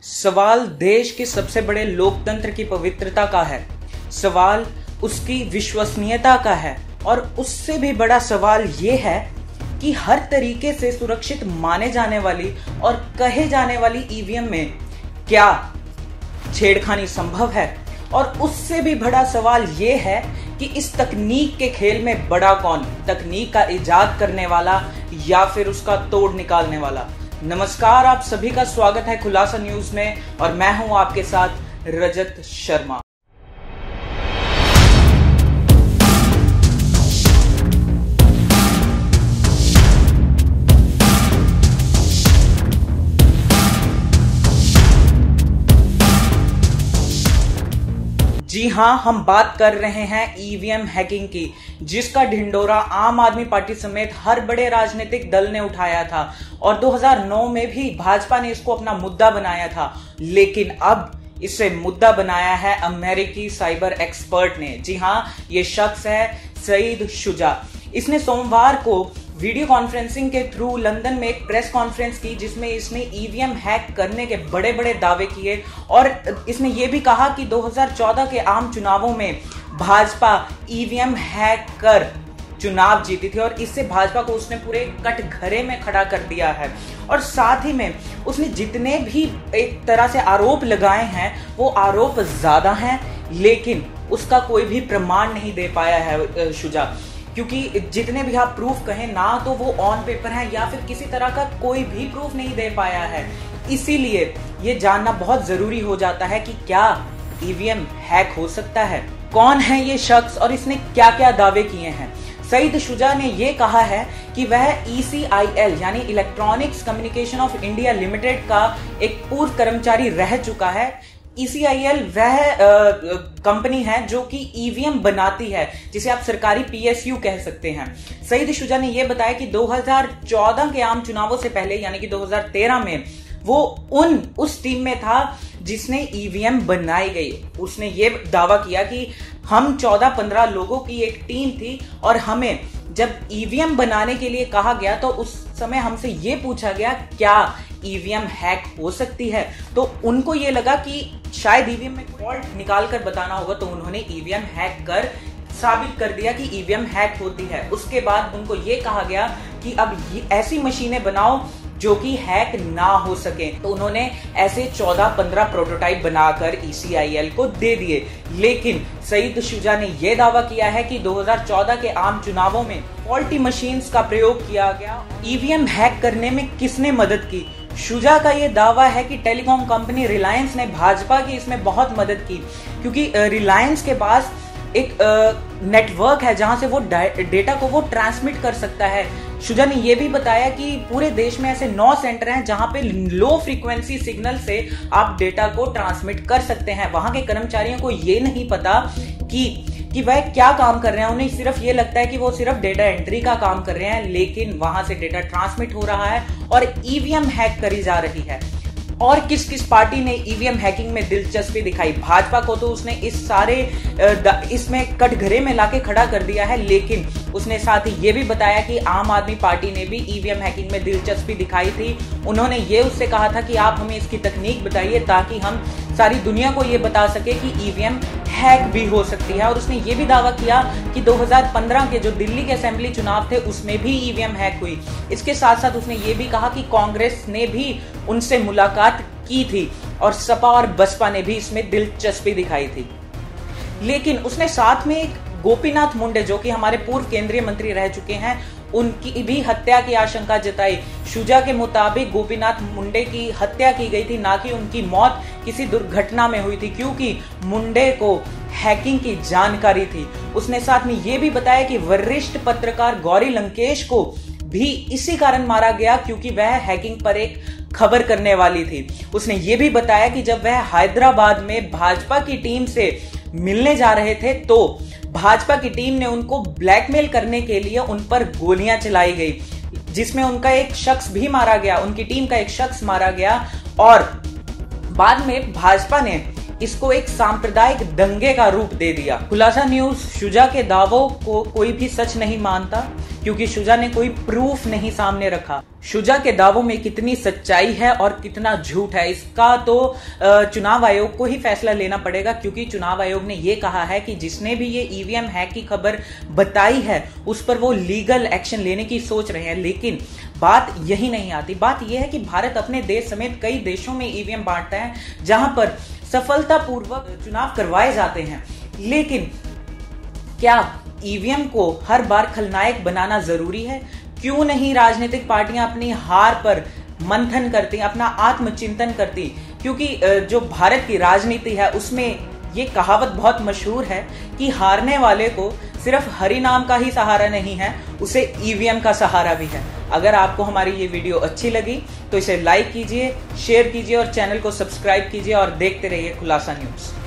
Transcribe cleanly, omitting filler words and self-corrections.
सवाल देश के सबसे बड़े लोकतंत्र की पवित्रता का है, सवाल उसकी विश्वसनीयता का है और उससे भी बड़ा सवाल ये है कि हर तरीके से सुरक्षित माने जाने वाली और कहे जाने वाली ईवीएम में क्या छेड़खानी संभव है। और उससे भी बड़ा सवाल ये है कि इस तकनीक के खेल में बड़ा कौन, तकनीक का इजाद करने वाला या फिर उसका तोड़ निकालने वाला। नमस्कार, आप सभी का स्वागत है खुलासा न्यूज में और मैं हूं आपके साथ रजत शर्मा। जी हां, हम बात कर रहे हैं ईवीएम हैकिंग की, जिसका ढिंडोरा आम आदमी पार्टी समेत हर बड़े राजनीतिक दल ने उठाया था और 2009 में भी भाजपा ने इसको अपना मुद्दा बनाया था। लेकिन अब इसे मुद्दा बनाया है अमेरिकी साइबर एक्सपर्ट ने। जी हां, ये शख्स है सईद शुजा। इसने सोमवार को वीडियो कॉन्फ्रेंसिंग के थ्रू लंदन में एक प्रेस कॉन्फ्रेंस की, जिसमें इसने ईवीएम हैक करने के बड़े बड़े दावे किए और इसने ये भी कहा कि 2014 के आम चुनावों में भाजपा ईवीएम हैक कर चुनाव जीती थी और इससे भाजपा को उसने पूरे कटघरे में खड़ा कर दिया है। और साथ ही में उसने जितने भी एक तरह से आरोप लगाए हैं वो आरोप ज्यादा हैं, लेकिन उसका कोई भी प्रमाण नहीं दे पाया है शुजा, क्योंकि जितने भी आप प्रूफ कहें ना तो वो ऑन पेपर है या फिर किसी तरह का कोई भी प्रूफ नहीं दे पाया है। इसीलिए ये जानना बहुत जरूरी हो जाता है कि क्या ईवीएम हैक हो सकता है, कौन है ये शख्स और इसने क्या क्या दावे किए हैं। सईद शुजा ने ये कहा है कि वह ECIL यानी electronics communication of India limited का एक पूर्व कर्मचारी रह चुका है। ECIL वह कंपनी है जो कि ईवीएम बनाती है, जिसे आप सरकारी PSU कह सकते हैं। सईद शुजा ने यह बताया कि 2014 के आम चुनावों से पहले यानी कि 2013 में वो उस टीम में था जिसने ईवीएम बनाई गई। उसने ये दावा किया कि हम 14-15 लोगों की एक टीम थी और हमें जब ईवीएम बनाने के लिए कहा गया तो उस समय हमसे ये पूछा गया क्या ईवीएम हैक हो सकती है। तो उनको ये लगा कि शायद ईवीएम में फॉल्ट निकाल कर बताना होगा, तो उन्होंने ईवीएम हैक कर साबित कर दिया कि ईवीएम हैक होती है। उसके बाद उनको ये कहा गया कि अब ऐसी मशीनें बनाओ जो कि हैक ना हो सके, तो उन्होंने ऐसे 14-15 प्रोटोटाइप बनाकर ECIL को दे दिए। लेकिन सईद शुजा ने यह दावा किया है कि 2014 के आम चुनावों में फॉल्टी मशीन्स का प्रयोग किया गया। ईवीएम हैक करने में किसने मदद की? शुजा का यह दावा है कि टेलीकॉम कंपनी रिलायंस ने भाजपा की इसमें बहुत मदद की, क्योंकि रिलायंस के पास एक नेटवर्क है जहां से वो डेटा को वो ट्रांसमिट कर सकता है। शुजा ने यह भी बताया कि पूरे देश में ऐसे 9 सेंटर हैं जहां पे लो फ्रीक्वेंसी सिग्नल से आप डेटा को ट्रांसमिट कर सकते हैं। वहां के कर्मचारियों को ये नहीं पता कि वह क्या काम कर रहे हैं, उन्हें सिर्फ ये लगता है कि वो सिर्फ डेटा एंट्री का काम कर रहे हैं, लेकिन वहां से डेटा ट्रांसमिट हो रहा है और ईवीएम हैक करी जा रही है। और किस किस पार्टी ने ईवीएम हैकिंग में दिलचस्पी दिखाई? भाजपा को तो उसने इस सारे इसमें कटघरे में लाके खड़ा कर दिया है, लेकिन उसने साथ ही ये भी बताया कि आम आदमी पार्टी ने भी ईवीएम हैकिंग में दिलचस्पी दिखाई थी। उन्होंने ये उससे कहा था कि आप हमें इसकी तकनीक बताइए ताकि हम सारी दुनिया को ये बता सके कि ईवीएम हैक भी हो सकती है। और उसने ये भी दावा किया कि 2015 के जो दिल्ली के असेंबली चुनाव थे उसमें भी ईवीएम हैक हुई। इसके साथ साथ उसने ये भी कहा कि कांग्रेस ने भी उनसे मुलाकात की थी और सपा और बसपा ने भी इसमें दिलचस्पी दिखाई थी। लेकिन उसने साथ में एक गोपीनाथ मुंडे, जो कि हमारे पूर्व केंद्रीय मंत्री रह चुके हैं, उनकी भी हत्या की आशंका जताई। शुजा के मुताबिक गोपीनाथ मुंडे की हत्या की गई थी, ना कि उनकी मौत किसी दुर्घटना में हुई थी, क्योंकि मुंडे को हैकिंग की जानकारी थी। उसने साथ में यह भी बताया कि वरिष्ठ पत्रकार गौरी लंकेश को भी इसी कारण मारा गया क्योंकि वह हैकिंग पर एक खबर करने वाली थी। उसने ये भी बताया कि जब वह हैदराबाद में भाजपा की टीम से मिलने जा रहे थे तो भाजपा की टीम ने उनको ब्लैकमेल करने के लिए उन पर गोलियां चलाई गई, जिसमें उनका एक शख्स भी मारा गया, उनकी टीम का एक शख्स मारा गया। और बाद में भाजपा ने इसको एक सांप्रदायिक दंगे का रूप दे दिया। खुलासा न्यूज शुजा के दावों को कोई भी सच नहीं मानता, क्योंकि शुजा ने कोई प्रूफ नहीं सामने रखा। शुजा के दावों में कितनी सच्चाई है और कितना झूठ है, इसका तो चुनाव आयोग को ही फैसला लेना पड़ेगा, क्योंकि चुनाव आयोग ने यह कहा है कि जिसने भी ये ईवीएम हैक की खबर बताई है उस पर वो लीगल एक्शन लेने की सोच रहे हैं। लेकिन बात यही नहीं आती। बात यह है कि भारत अपने देश समेत कई देशों में ईवीएम बांटता है जहां पर सफलतापूर्वक चुनाव करवाए जाते हैं। लेकिन क्या ईवीएम को हर बार खलनायक बनाना जरूरी है? क्यों नहीं राजनीतिक पार्टियां अपनी हार पर मंथन करती, अपना आत्मचिंतन करती? क्योंकि जो भारत की राजनीति है उसमें ये कहावत बहुत मशहूर है कि हारने वाले को सिर्फ हरि नाम का ही सहारा नहीं है, उसे ईवीएम का सहारा भी है। अगर आपको हमारी ये वीडियो अच्छी लगी तो इसे लाइक कीजिए, शेयर कीजिए और चैनल को सब्सक्राइब कीजिए और देखते रहिए खुलासा न्यूज।